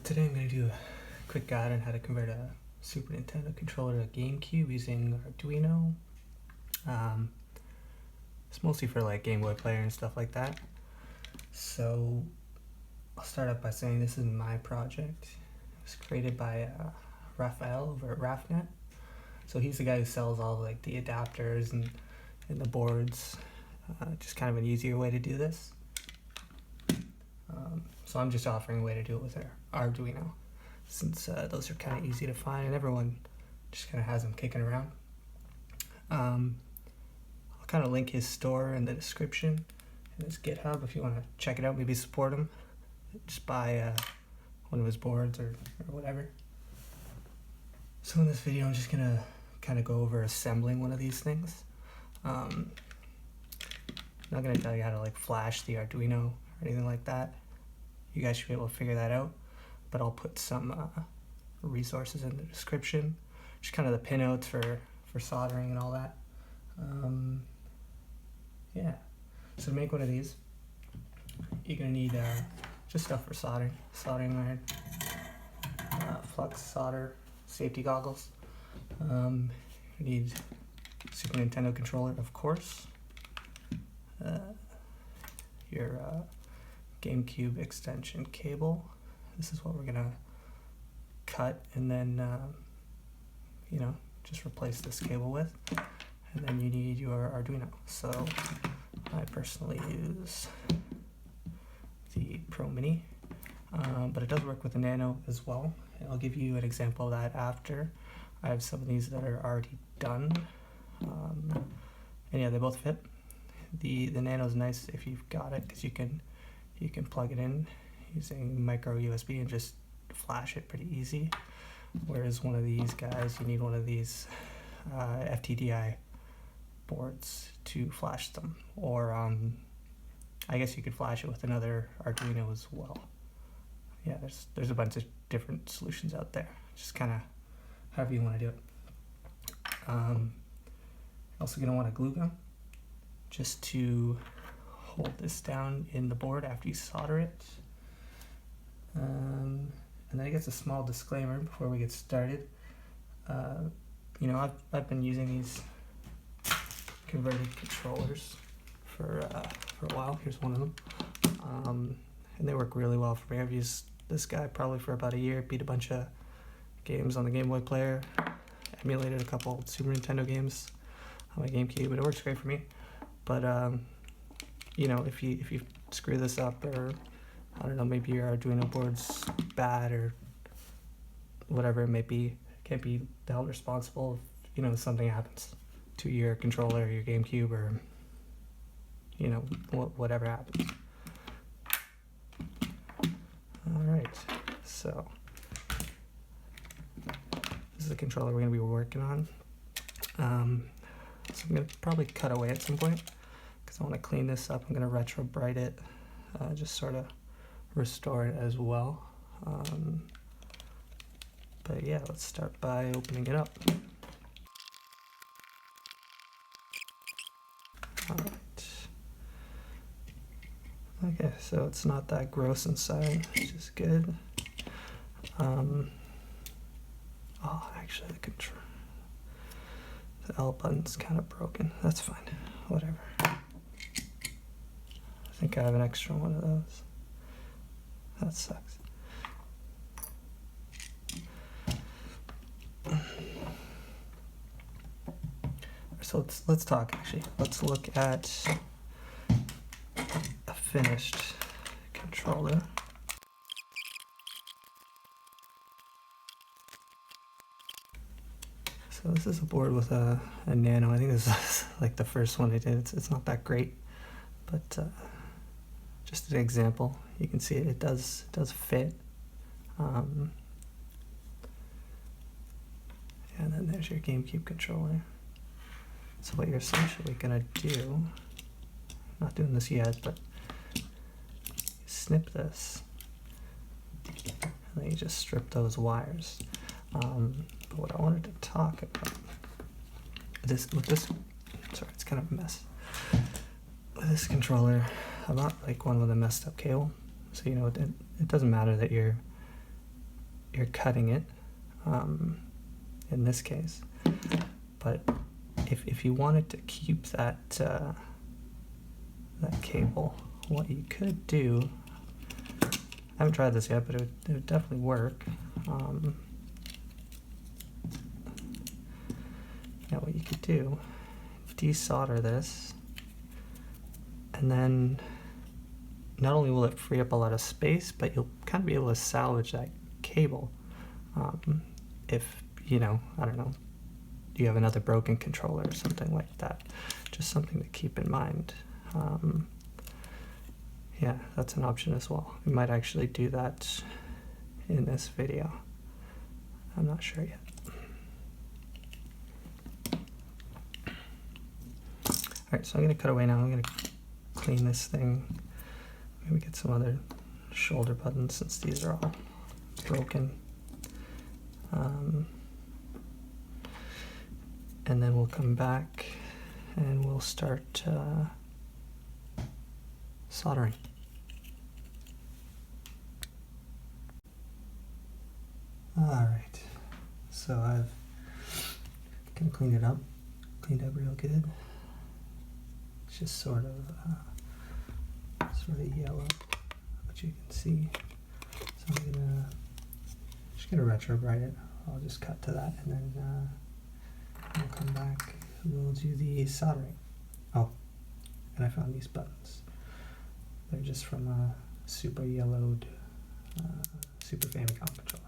Today I'm going to do a quick guide on how to convert a Super Nintendo controller to Gamecube using Arduino. It's mostly for like Game Boy Player and stuff like that. So I'll start up by saying this is my project. It was created by Raphaël over at Assenat. So he's the guy who sells all like the adapters and the boards. Just kind of an easier way to do this. So I'm just offering a way to do it with our Arduino, since those are kind of easy to find and everyone just kind of has them kicking around. I'll kind of link his store in the description and his GitHub if you want to check it out, maybe support him. Just buy one of his boards or whatever. So in this video I'm just going to kind of go over assembling one of these things. I'm not going to tell you how to like flash the Arduino or anything like that. You guys should be able to figure that out, but I'll put some resources in the description, just kind of the pinouts for soldering and all that. Yeah, so to make one of these, you're going to need just stuff for soldering iron, flux solder, safety goggles. You need Super Nintendo controller, of course, your Gamecube extension cable. This is what we're gonna cut and then just replace this cable with. And then you need your Arduino. So I personally use the Pro Mini, but it does work with the Nano as well. And I'll give you an example of that after. I have some of these that are already done, and yeah, they both fit. The Nano is nice if you've got it, because you can plug it in using micro USB and just flash it pretty easy. Whereas one of these guys, you need one of these FTDI boards to flash them. Or I guess you could flash it with another Arduino as well. Yeah, there's a bunch of different solutions out there. Just kind of however you want to do it. Also going to want a glue gun just to hold this down in the board after you solder it. And then I guess a small disclaimer before we get started. I've been using these converted controllers for a while. Here's one of them. And they work really well for me. I've used this guy probably for about a year, beat a bunch of games on the Game Boy Player, emulated a couple Super Nintendo games on my Gamecube, but it works great for me. But if you screw this up, or I don't know, maybe your Arduino board's bad or whatever it may be, can't be held responsible if something happens to your controller or your Gamecube, or whatever happens. Alright, so this is the controller we're going to be working on. So I'm going to probably cut away at some point, because I want to clean this up. I'm going to retro bright it, just sort of restore it as well. But yeah, let's start by opening it up. Alright. Okay, so it's not that gross inside, which is good. Actually the L button's kind of broken. That's fine, whatever. I think I have an extra one of those. That sucks. So let's talk actually. Let's look at a finished controller. So this is a board with a Nano. I think this is like the first one I did. It's not that great, but just an example. You can see it does fit. And then there's your Gamecube controller. So what you're essentially gonna do, not doing this yet, but you snip this, and then you just strip those wires. But what I wanted to talk about sorry, it's kind of a mess. With this controller, I'm not like one with a messed up cable, so it doesn't matter that your you're cutting it in this case. But if you wanted to keep that that cable, what you could do, I haven't tried this yet, but it would definitely work. Now what you could do, desolder this, and then not only will it free up a lot of space, but you'll kind of be able to salvage that cable. If, you know, I don't know, you have another broken controller or something like that. Just something to keep in mind. Yeah, that's an option as well. We might actually do that in this video. I'm not sure yet. Alright, so I'm going to cut away now. I'm going to clean this thing. Maybe get some other shoulder buttons since these are all broken. And then we'll come back and we'll start soldering. Alright, so I've kind of cleaned up real good. It's just sort of yellow, which you can see. So I'm just gonna retrograde it. I'll just cut to that, and then we'll come back. We'll do the soldering. Oh, and I found these buttons. They're just from a super yellowed Super Famicom controller.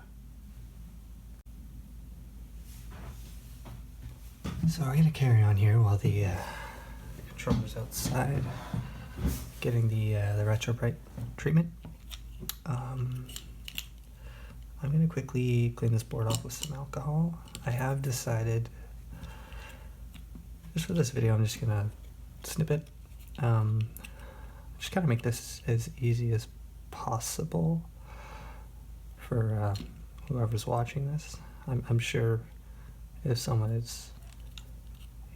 So we're gonna carry on here while the controller's outside, getting the retrobrite treatment. I'm gonna quickly clean this board off with some alcohol. I have decided, just for this video, I'm just gonna snip it. Just kind of make this as easy as possible for whoever's watching this. I'm sure if someone is,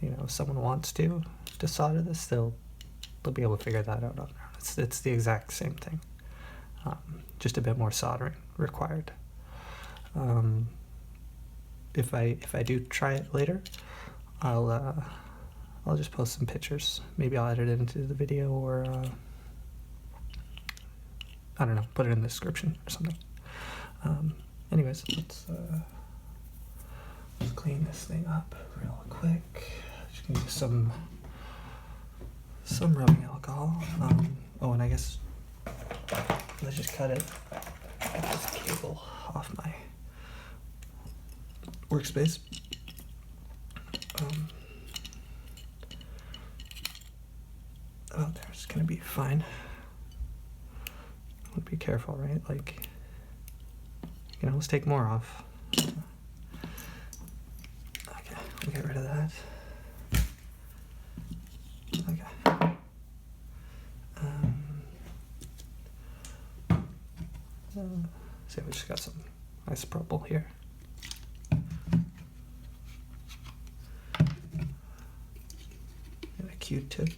you know, if someone wants to solder this, they'll be able to figure that out on their own. It's the exact same thing, just a bit more soldering required. If I do try it later, I'll just post some pictures. Maybe I'll edit it into the video, or I don't know, put it in the description or something. Anyways, let's clean this thing up real quick. Just gonna use some rubbing alcohol. Oh, and I guess let's just cut it. Get this cable off my workspace. Oh, there's gonna be fine. Would be careful, right? Like, you can always take more off. Okay, we'll get rid of that. Okay. See, we just got some isopropyl here. And a Q-tip.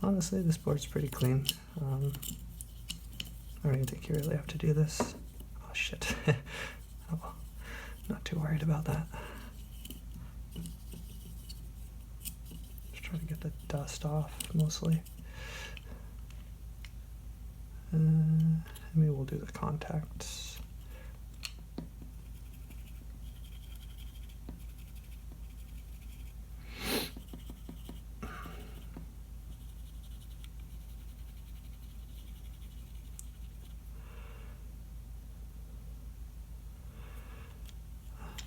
Honestly, this board's pretty clean. I don't even think you really have to do this. Oh shit. Oh well, not too worried about that. Just trying to get the dust off mostly. Maybe we'll do the contacts.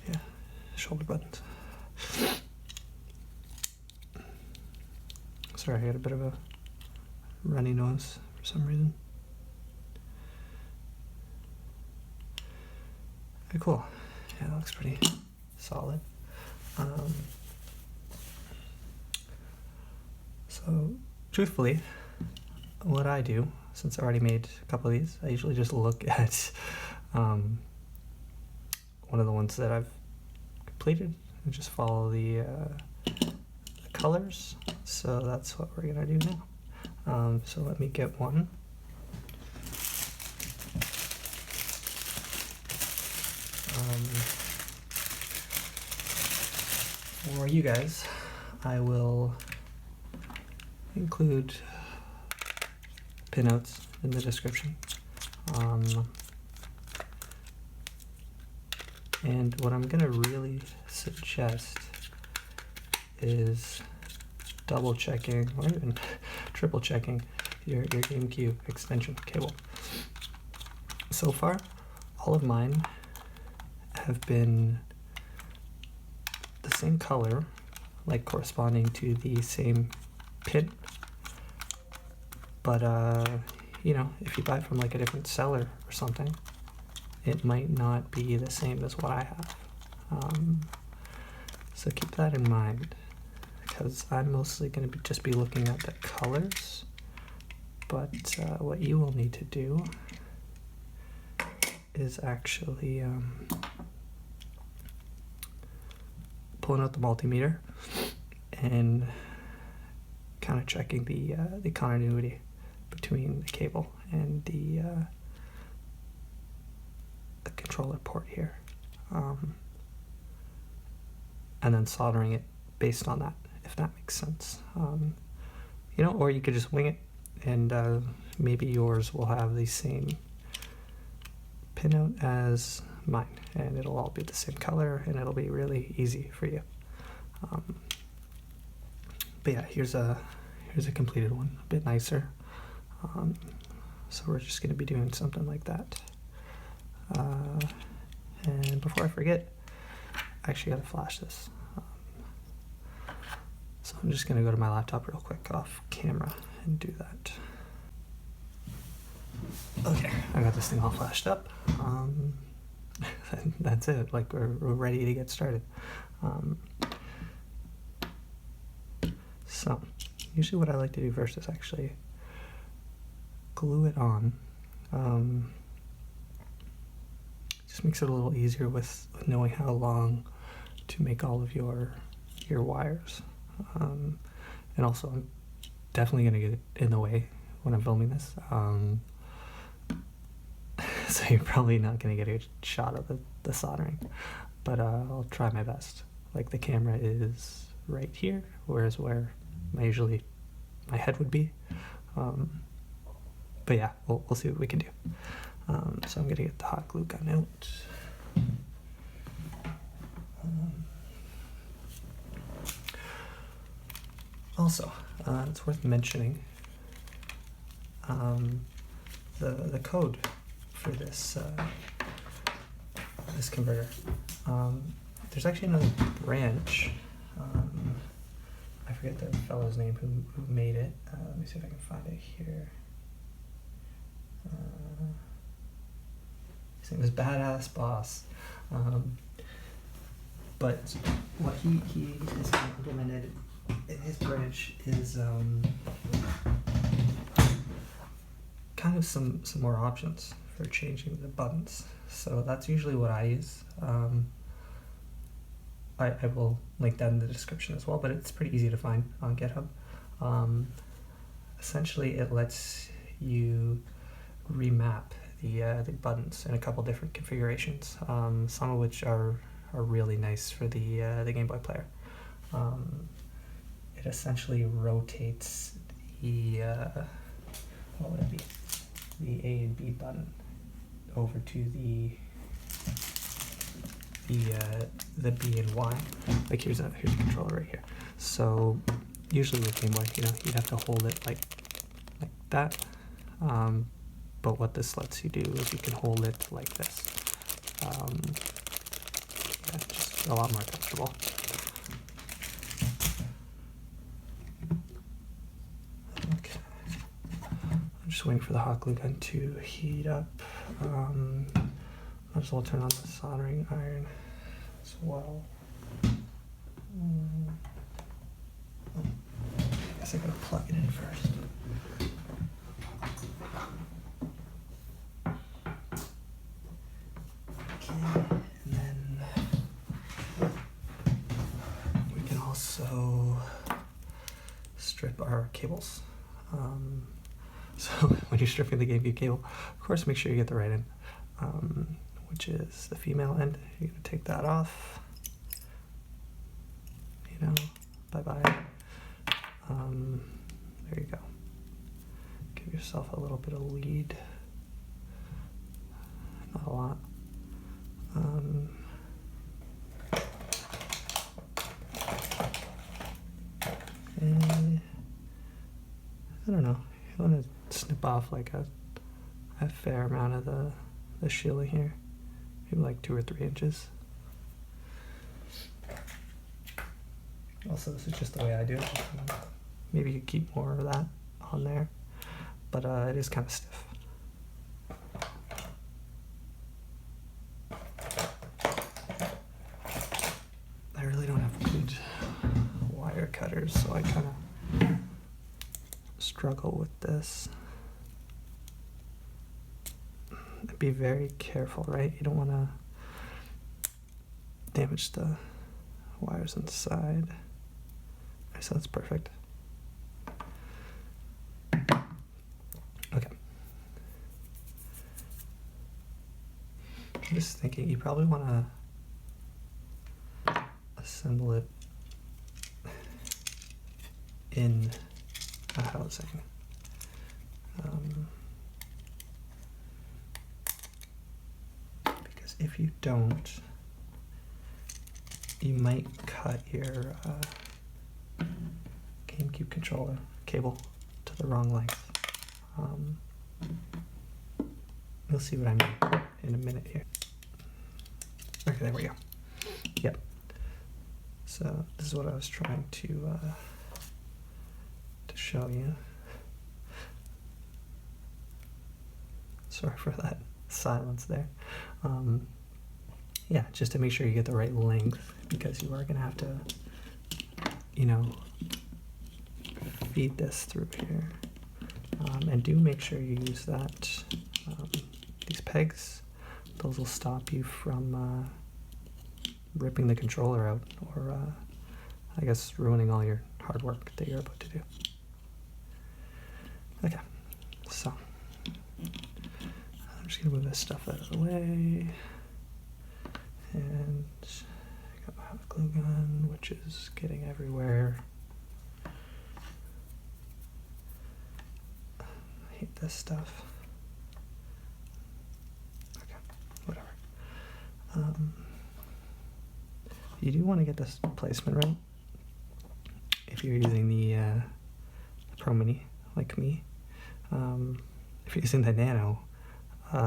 Yeah, shoulder buttons. Sorry, I had a bit of a runny nose for some reason. Okay, cool. Yeah, that looks pretty solid. So, truthfully, what I do, since I already made a couple of these, I usually just look at one of the ones that I've completed and just follow the colors. So that's what we're gonna do now. So let me get one. For you guys, I will include pinouts in the description. And what I'm gonna really suggest is double checking, or even triple checking your Gamecube extension cable. So far, all of mine have been the same color, like corresponding to the same pin. But you know, if you buy from like a different seller or something, it might not be the same as what I have. So keep that in mind, because I'm mostly going to just be looking at the colors. But what you will need to do is actually pulling out the multimeter and kind of checking the continuity between the cable and the controller port here, and then soldering it based on that, if that makes sense. You know, or you could just wing it, and maybe yours will have the same pinout as mine, and it'll all be the same color, and it'll be really easy for you. But yeah, here's a completed one, a bit nicer. So we're just going to be doing something like that. And before I forget, I actually got to flash this. So I'm just going to go to my laptop real quick off camera and do that. Okay, I got this thing all flashed up. That's it, like we're ready to get started. So usually what I like to do first is actually glue it on. Just makes it a little easier with knowing how long to make all of your wires. And also I'm definitely going to get in the way when I'm filming this. So you're probably not going to get a shot of the soldering, but I'll try my best. Like the camera is right here, whereas where my head would be. But yeah, we'll see what we can do. So I'm going to get the hot glue gun out. Also, it's worth mentioning the code for this this converter. There's actually another branch. I forget the fellow's name who made it. Let me see if I can find it here. His name is BadassBoss. But what he has implemented in his branch is kind of some more options for changing the buttons. So that's usually what I use. I will link that in the description as well, but it's pretty easy to find on GitHub. Essentially, it lets you remap the buttons in a couple different configurations, some of which are really nice for the Game Boy player. It essentially rotates the what would it be? The A and B button over to the B and Y. Like here's a controller right here. So usually with Game Boy, you know, you'd have to hold it like that. But what this lets you do is you can hold it like this. Yeah, just a lot more comfortable. Okay. I'm just waiting for the hot glue gun to heat up. Might as well turn on the soldering iron as well. I guess I gotta plug it in first. Okay, and then we can also strip our cables. So when you're stripping the Gamecube cable, of course, make sure you get the right end. When which is the female end. You're gonna take that off. You know, bye-bye. There you go. Give yourself a little bit of lead. Not a lot. And I don't know. You want to snip off like a fair amount of the shielding here, maybe like 2 or 3 inches. Also, this is just the way I do it. Maybe you keep more of that on there, but it is kind of stiff. I really don't have good wire cutters, so I kind of struggle with this. Be very careful, right? You don't want to damage the wires inside. So that's perfect. Okay. I'm just thinking you probably want to assemble it in a housing. Because if you don't, you might cut your Gamecube controller cable to the wrong length. You'll see what I mean in a minute here. Okay, there we go. Yep. So this is what I was trying to show you. Sorry for that silence there. Yeah, just to make sure you get the right length, because you are going to have to, you know, feed this through here. And do make sure you use that, these pegs. Those will stop you from ripping the controller out, or I guess ruining all your hard work that you're about to do. Okay, so I'm just gonna move this stuff out of the way. And I got my hot glue gun, which is getting everywhere. I hate this stuff. Okay, whatever. You do want to get this placement right if you're using the Pro Mini, like me. If you're using the Nano, you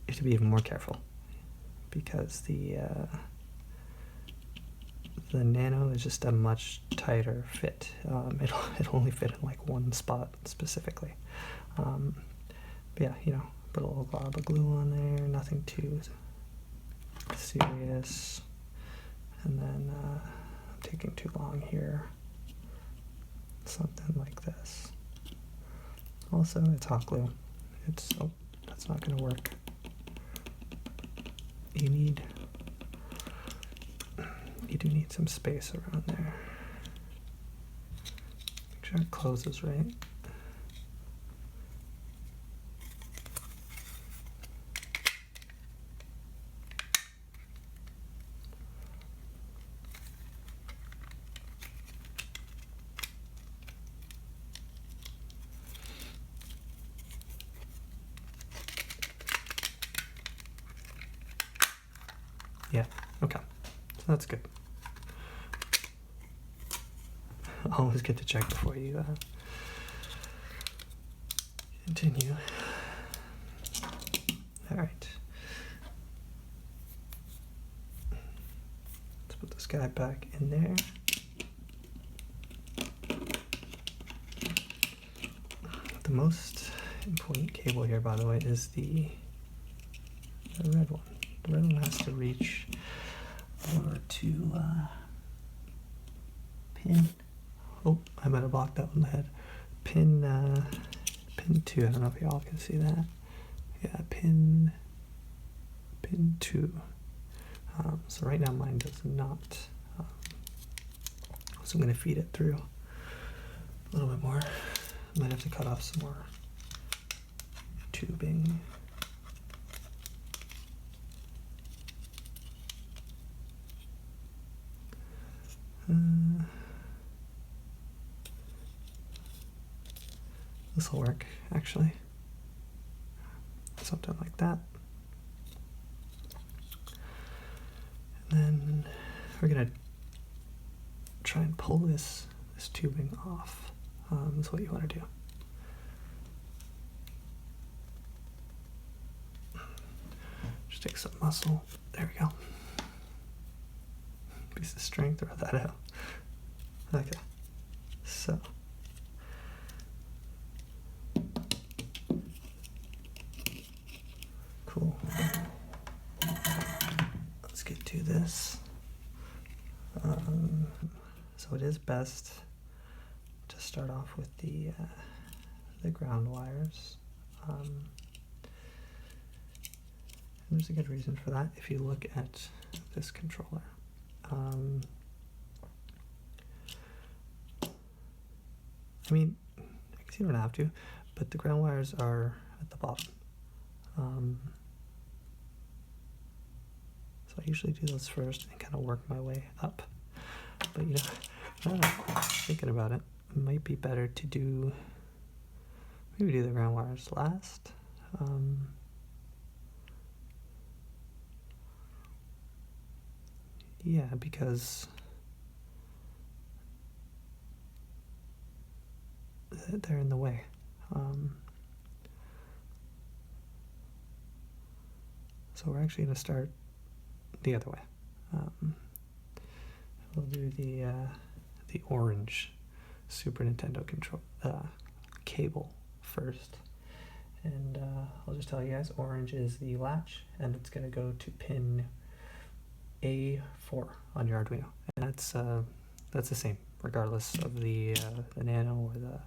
have to be even more careful, because the Nano is just a much tighter fit. It'll only fit in like one spot specifically. But yeah, you know, put a little glob of glue on there, nothing too serious. And then I'm taking too long here. Something like this. Also, it's hot glue. Oh, that's not going to work. You do need some space around there. Make sure it closes right. Yeah, okay, so that's good. Always good to check before you continue. All right. Let's put this guy back in there. The most important cable here, by the way, is the red one. The red one has to reach over to pin. Oh, I might have blocked that one in the head. Pin 2. I don't know if y'all can see that. Yeah, pin 2. So right now mine does not. So I'm going to feed it through a little bit more. I might have to cut off some more tubing. This will work, actually. Something like that. And then we're gonna try and pull this tubing off. That's what you want to do. Just take some muscle. There we go. Piece of string, throw that out. Okay. So. Cool. Let's get to this. So it is best to start off with the ground wires. And there's a good reason for that. If you look at this controller, I mean, I guess you don't have to, but the ground wires are at the bottom. So I usually do those first and kind of work my way up. But you know, now that I'm thinking about it, it might be better to do, maybe do the ground wires last. Yeah, because they're in the way. So we're actually going to start the other way. We'll do the orange Super Nintendo control cable first, and I'll just tell you guys, orange is the latch, and it's going to go to pin A4 on your Arduino, and that's the same regardless of the Nano or the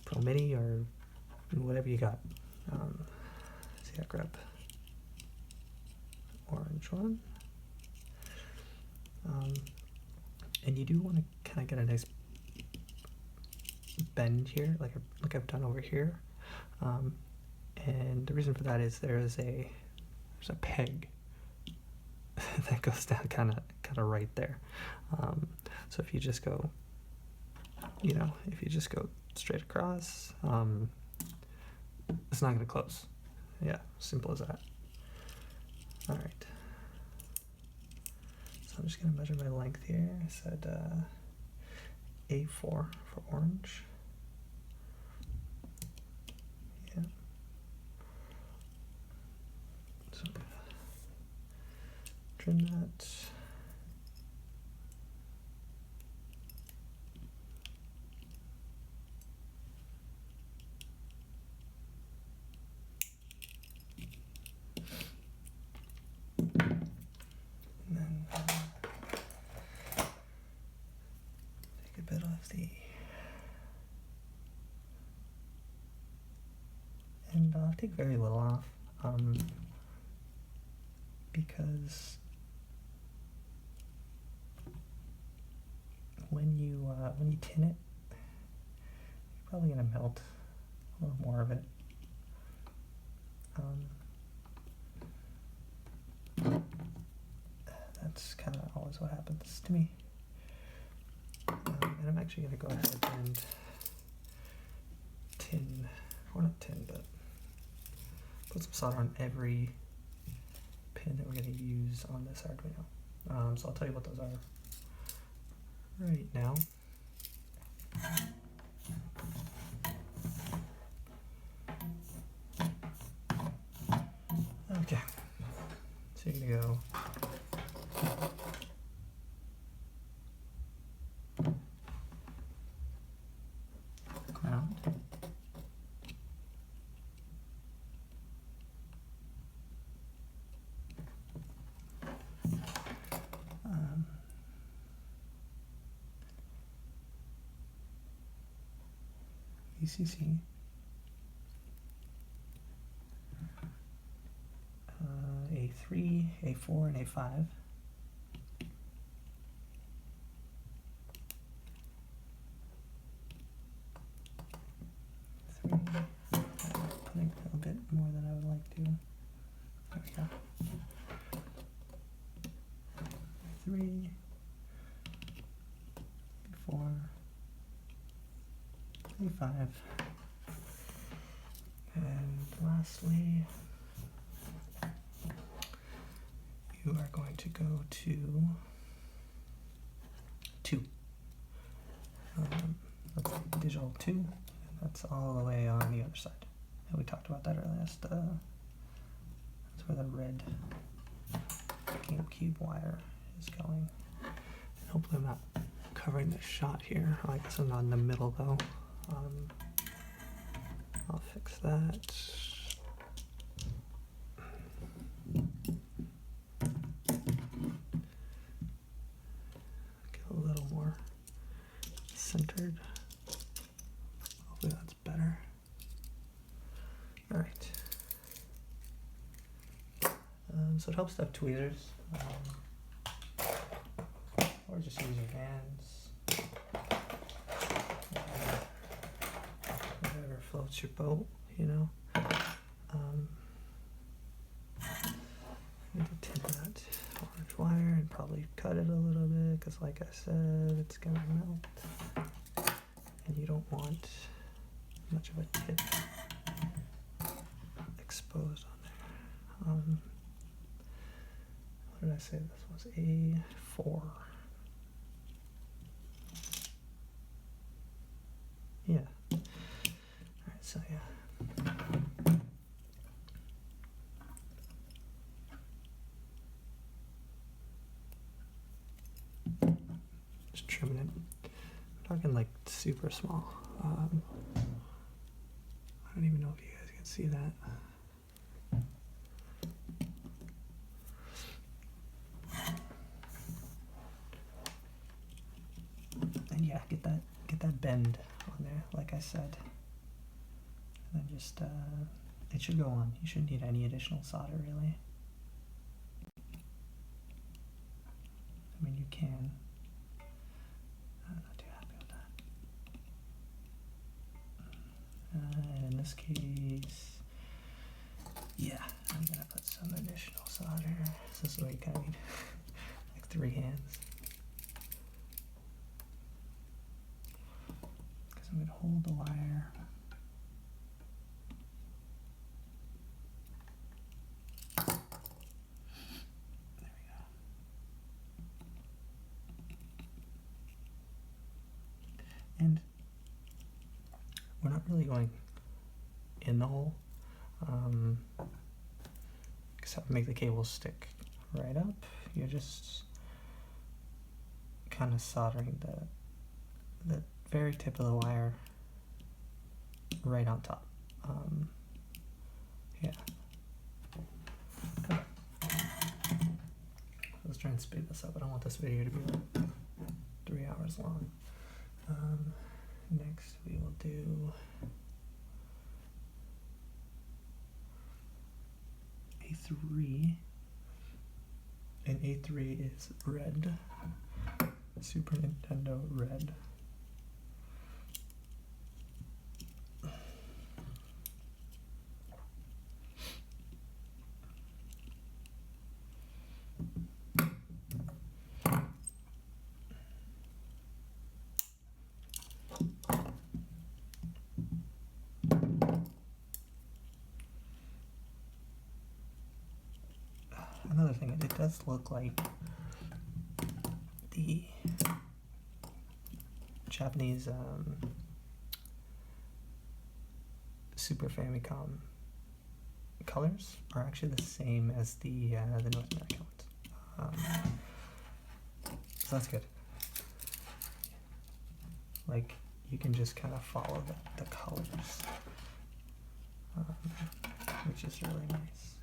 Pro Mini or whatever you got. See, I grab orange one, and you do want to kind of get a nice bend here, like I've done over here, and the reason for that is there's a peg that goes down kind of right there. So if you just go, if you just go straight across, it's not going to close. Yeah, simple as that. All right. So I'm just going to measure my length here. I said A4 for orange. Yeah. So I'm going to trim that. And I'll take very little off, because when you tin it, you're probably gonna melt a little more of it. That's kind of always what happens to me. And I'm actually gonna go ahead and tin, or not tin, but put some solder on every pin that we're going to use on this Arduino. So I'll tell you what those are right now. Okay, so you're going to go ground. VCC, A3, A4, and A5. Putting a bit more than I would like to. There we go. 3, 5. And lastly, you are going to go to 2. That's digital 2, and that's all the way on the other side. And we talked about that earlier. That's where the red Gamecube wire is going. And hopefully I'm not covering the shot here. I guess I'm not in the middle though. I'll fix that. Get a little more centered. Hopefully that's better. All right. So it helps to have tweezers, or just use your hands. Whatever floats your boat, you know. Need to tin that orange wire and probably cut it a little bit, because like I said, it's gonna melt, and you don't want much of a tip exposed on there. What did I say this was? A4. Yeah. Alright, so yeah. Just trimming it. I'm talking like super small. I don't even know if you guys can see that. And yeah, get that bend on there, like I said. And then just it should go on. You shouldn't need any additional solder really. I mean, you can. I'm not too happy with that. And in this case, yeah, I'm gonna put some additional solder. This is where you kind of need like 3 hands. Because I'm gonna hold the wire. There we go. And we're not really going in the hole, except make the cable stick right up. You're just kind of soldering the very tip of the wire right on top. Yeah. Okay. Let's try and speed this up. I don't want this video to be like 3 hours long. Next we will do A3, and A3 is red, Super Nintendo red. Another thing, it does look like the Japanese Super Famicom colors are actually the same as the North American ones. So that's good. Like, you can just kind of follow the colors, which is really nice.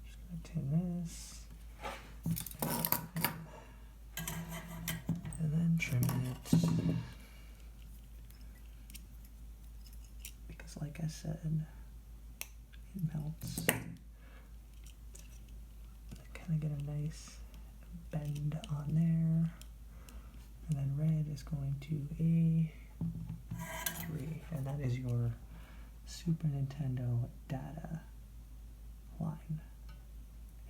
Just gonna tin this. And then trim it, because like I said, it melts. I kind of get a nice bend on there, and then red is going to A3, and that is your Super Nintendo data line.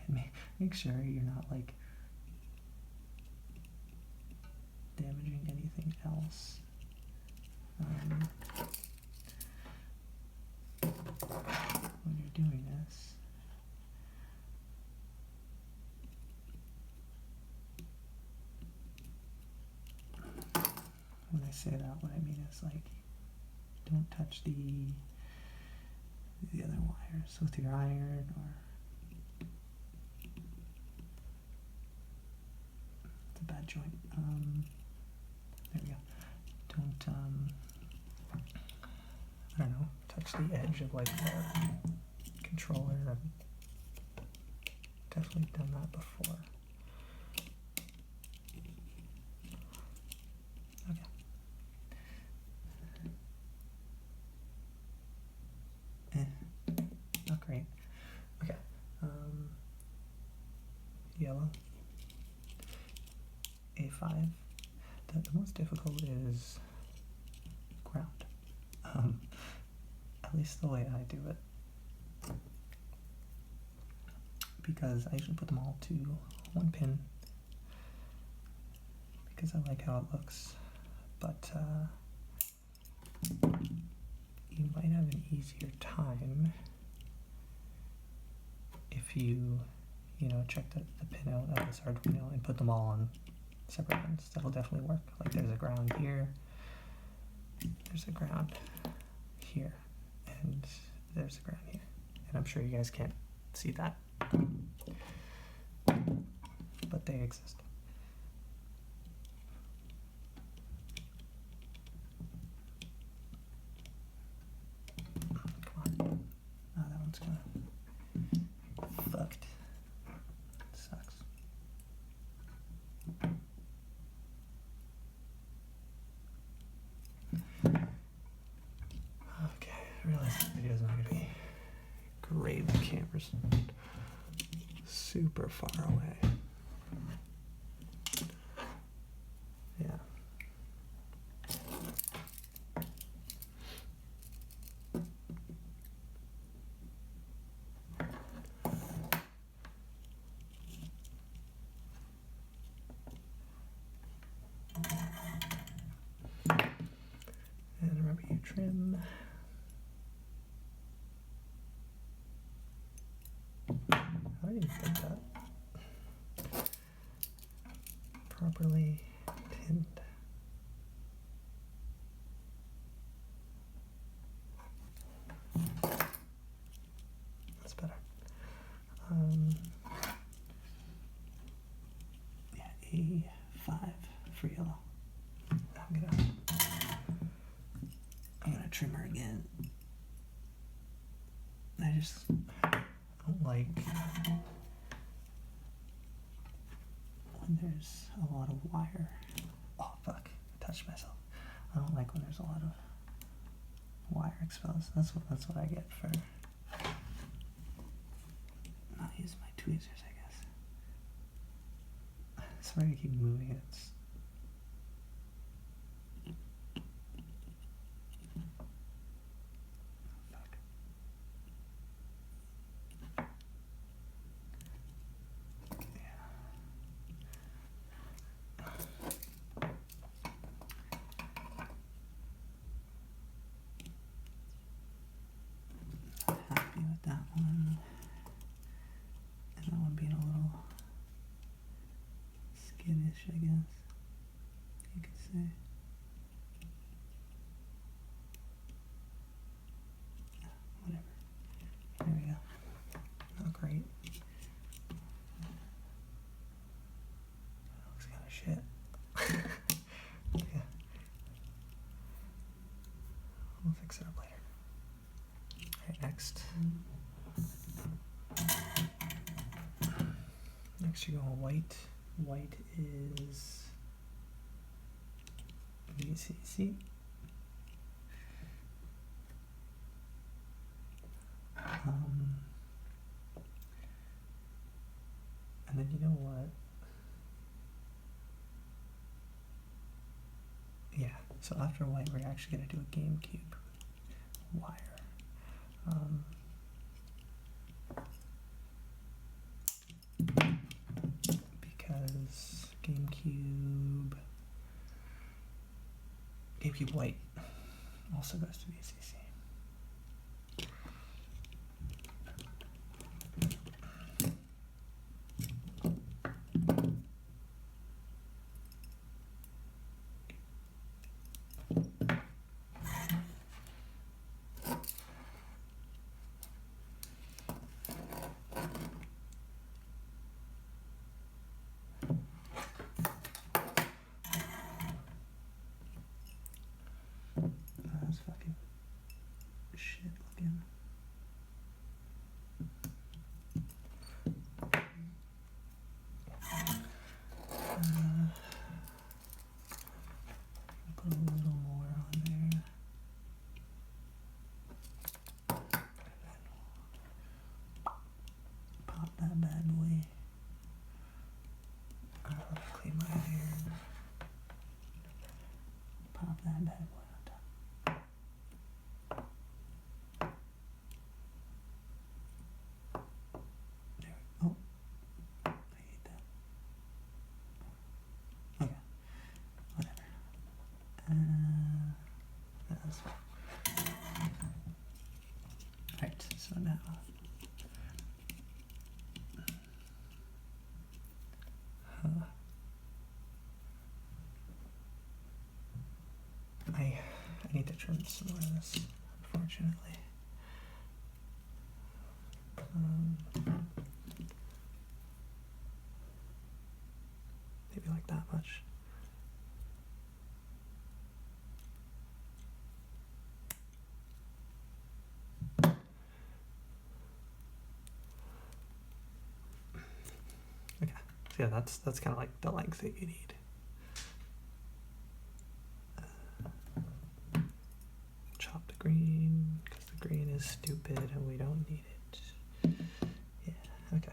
And make sure you're not like damaging anything else. say that, what I mean is like, don't touch the other wires with your iron, or it's a bad joint. There we go. Don't I don't know, touch the edge of like the controller. I've definitely done that before. Okay. Not great. Okay. Yellow. A5. The most difficult is ground. At least the way I do it. Because I usually put them all to one pin. Because I like how it looks. But you might have an easier time if you check the pin out of this Arduino and put them all on separate pins. That'll definitely work. Like there's a ground here, there's a ground here, and there's a ground here. And I'm sure you guys can't see that, but they exist. Come on. Oh, that one's gonna fucked. Sucks. Okay, I realize this video is not going to be great. The camera's super far away. Yeah. And remember, you trim. How do you get that properly pinned? That's better. Yeah, A5 for yellow. I'm gonna trim her again. I just don't like when there's a lot of wire. Oh fuck, I touched myself. I don't like when there's a lot of wire exposed. That's what I get for not using my tweezers, I guess. Sorry to keep moving it. It's that one, and that one being a little skittish, I guess you could say. Whatever. There we go. Oh, great. That looks kind of shit. Yeah. We'll fix it up later. Alright, next. Next you go white. White is VCC. And then you know what? Yeah, so after white we're actually going to do a Gamecube wire. Because Gamecube white also goes to VCC. shit looking. Put a little more on there. Pop that bad boy. Clean my hair. Pop that bad boy on top. There we go. Oh, I hate that. Okay, whatever. That's fine. Alright, so now I need to trim some more of this, unfortunately. Maybe like that much. Okay, so yeah, that's kind of like the length that you need. Chop the green, because the green is stupid and we don't need it. Yeah, okay.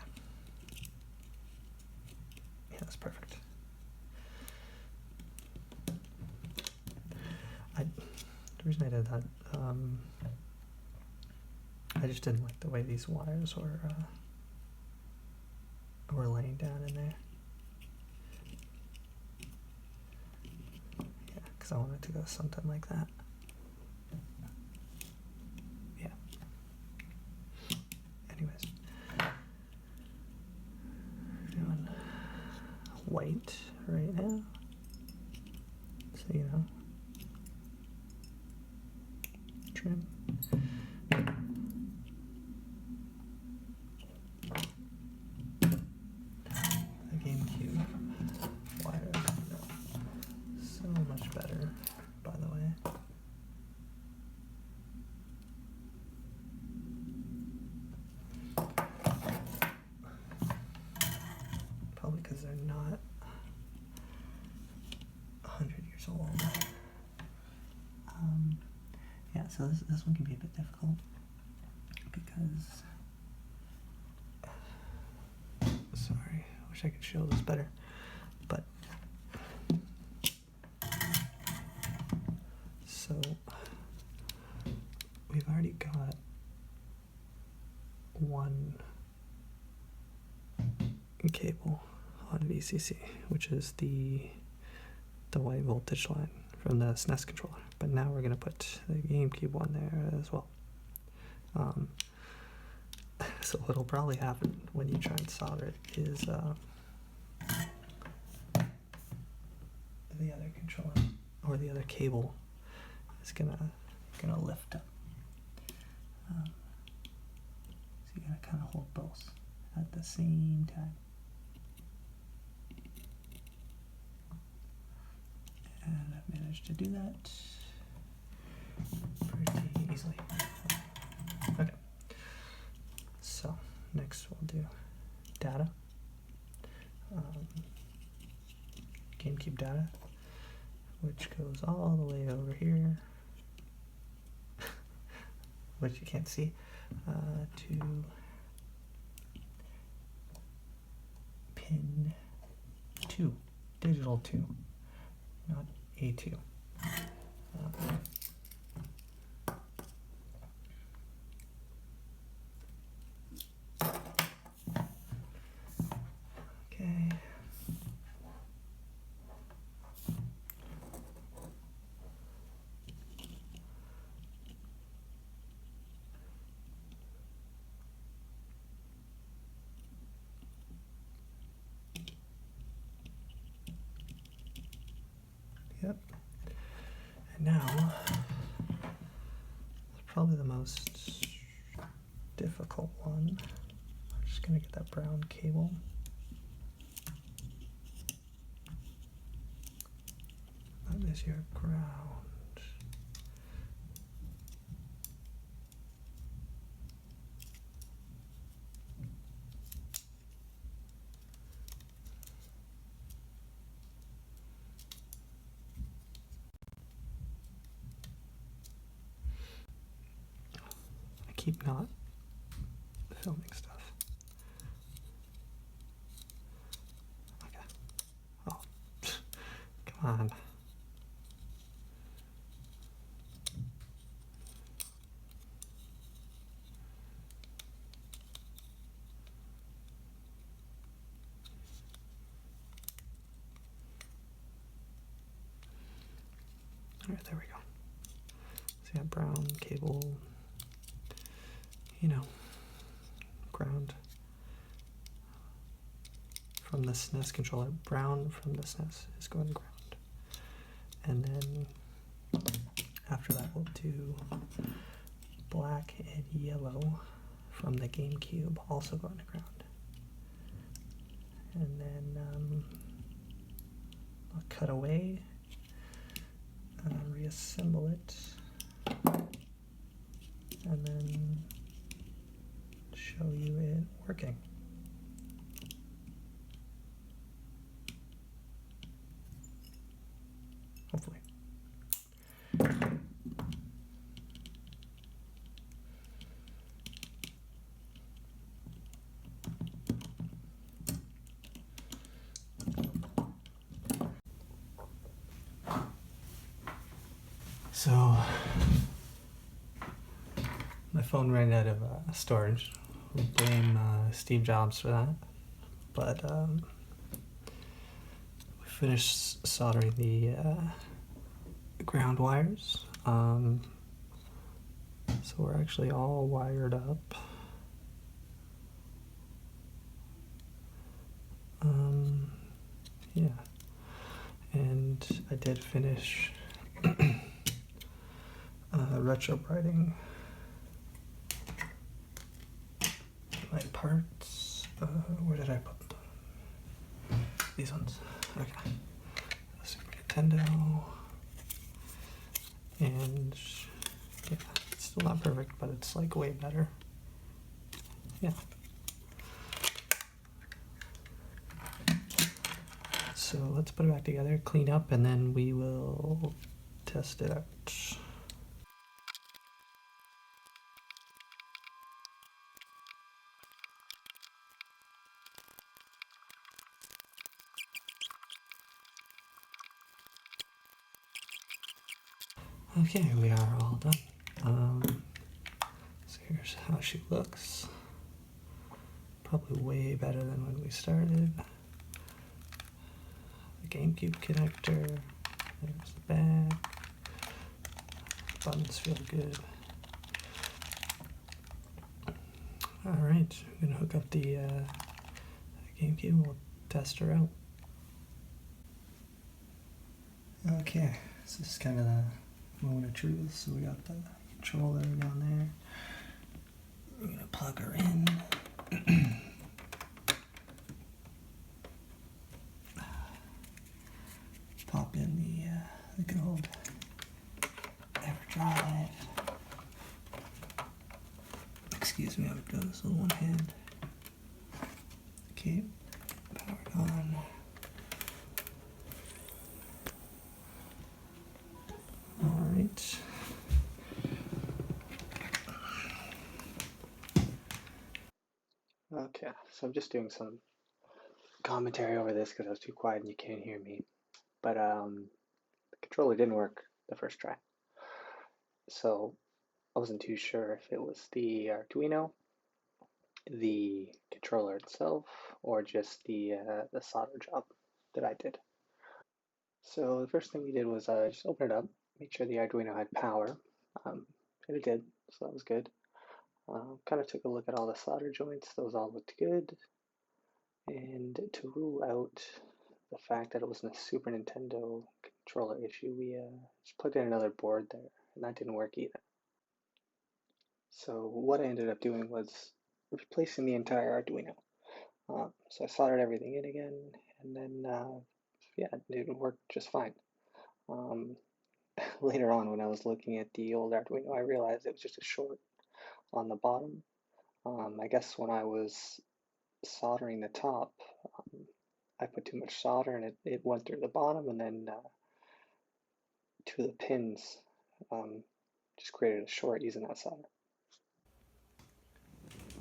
Yeah, that's perfect. The reason I did that, I just didn't like the way these wires were laying down in there. Yeah, because I wanted to go something like that. Yeah. Anyways. Doing white right now. So, you know. Trim. The Gamecube wires so much better, by the way. Probably because they're not 100 years old. Yeah, so this one can be a bit difficult because, sorry, I wish I could show this better, but, so, we've already got one cable on VCC, which is the white voltage line from the Snes controller, but now we're going to put the Gamecube one there as well. So what'll probably happen when you try and solder it is the other controller or the other cable is gonna lift up. So you gotta kind of hold both at the same time. And I've managed to do that pretty easily. Okay. So next we'll do data. Gamecube data, which goes all the way over here, which you can't see, to pin 2, digital 2. Not A2. Okay. Yep. And now, it's probably the most difficult one. I'm just going to get that brown cable. That is your ground. keep not filming stuff. Okay. Oh, come on. All right, there we go. So you have brown cable, you know, ground from the Snes controller. Brown from the Snes is going to ground. And then after that we'll do black and yellow from the Gamecube, also going to ground. And then I'll cut away, reassemble it, and then show you it working. Hopefully. So my phone ran out of storage. We'll blame Steve Jobs for that. But we finished soldering the ground wires. So we're actually all wired up. Yeah. And I did finish retrobrighting my parts. Where did I put them? These ones. Okay. Super Nintendo. And yeah, it's still not perfect, but it's like way better. Yeah. So let's put it back together, clean up, and then we will test it out. Okay, we are all done. So here's how she looks. Probably way better than when we started. The Gamecube connector. There's the back. Buttons feel good. Alright, we're gonna hook up the Gamecube and we'll test her out. Okay, so this is kind of the moment of truth. So we got the controller down there. We're gonna plug her in. Pop in the good old AVRDude. Excuse me, I would go this with one hand. Okay, powered on. Alright. Okay, so I'm just doing some commentary over this because I was too quiet and you can't hear me. But the controller didn't work the first try. So I wasn't too sure if it was the Arduino, the controller itself, or just the solder job that I did. So the first thing we did was just open it up, make sure the Arduino had power, and it did, so that was good. Kind of took a look at all the solder joints, those all looked good. And to rule out the fact that it wasn't a Super Nintendo controller issue, we just plugged in another board there, and that didn't work either. So what I ended up doing was replacing the entire Arduino. So I soldered everything in again, and then yeah, it worked just fine. Later on, when I was looking at the old Arduino, I realized it was just a short on the bottom. I guess when I was soldering the top, I put too much solder and it went through the bottom, and then two of the pins just created a short using that solder.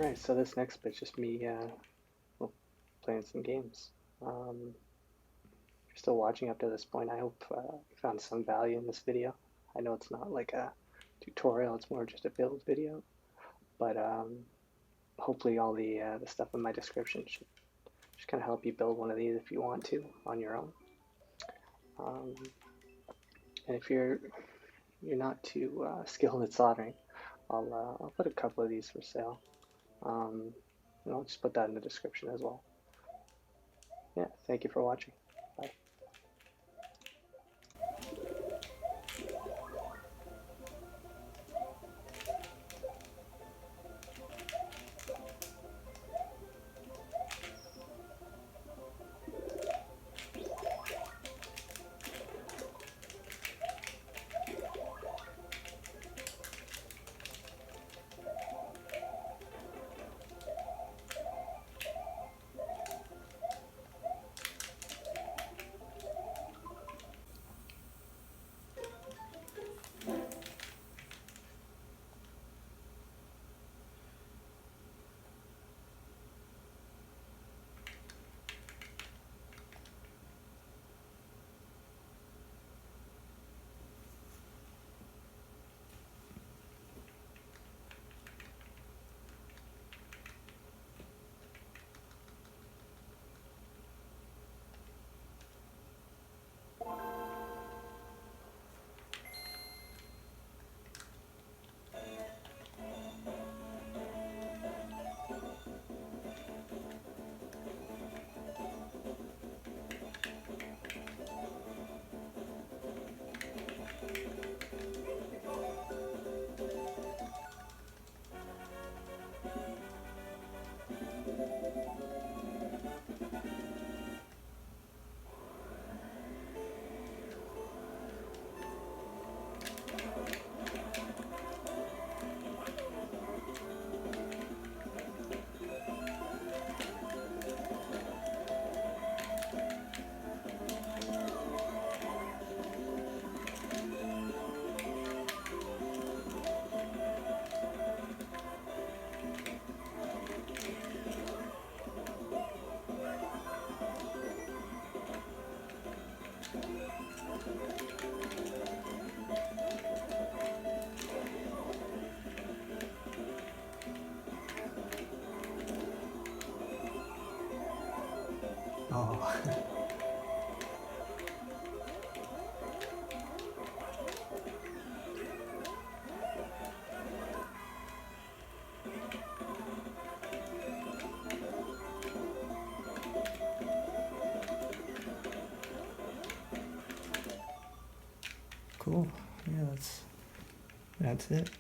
Alright, so this next bit's just me well, playing some games. If you're still watching up to this point, I hope you found some value in this video. I know it's not like a tutorial, it's more just a build video, but hopefully all the stuff in my description should just kind of help you build one of these if you want to on your own. And if you're not too skilled at soldering, I'll put a couple of these for sale. And I'll just put that in the description as well. Yeah, thank you for watching. Bye. Oh. Cool. Yeah, that's it.